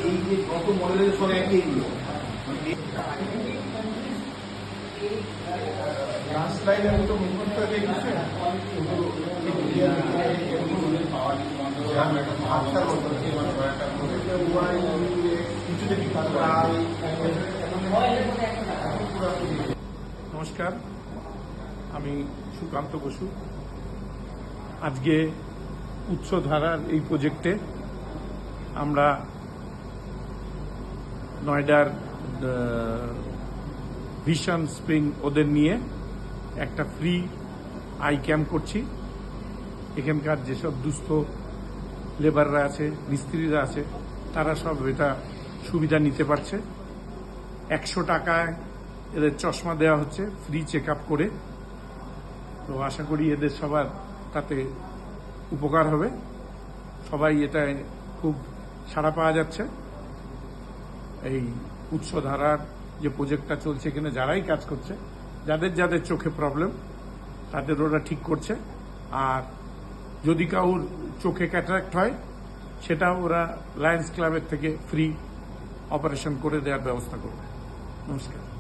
এই যে কত মডেলের সরে এইগুলো নমস্কার, আমি সুকান্ত বসু। আজকে উৎসধারার এই প্রজেক্টে আমরা নয়ডার ভিশন স্প্রিং ওদের নিয়ে একটা ফ্রি আই ক্যাম্প করছি। এখানকার যেসব দুস্থ লেবাররা আছে, মিস্ত্রিরা আছে, তারা সব এটা সুবিধা নিতে পারছে। 100 টাকায় এদের চশমা দেওয়া হচ্ছে ফ্রি চেক আপ করে। তো আশা করি এদের সবার তাতে উপকার হবে। সবাই এটায় খুব সাড়া পাওয়া যাচ্ছে। এই উৎসধারার যে প্রজেক্টটা চলছে, এখানে যারাই কাজ করছে, যাদের যাদের চোখে প্রবলেম, তাদের ওরা ঠিক করছে। আর যদি কাউর চোখে ক্যাটারাক্ট হয়, সেটাও ওরা লায়ন্স ক্লাবের থেকে ফ্রি অপারেশন করে দেওয়ার ব্যবস্থা করবে। নমস্কার।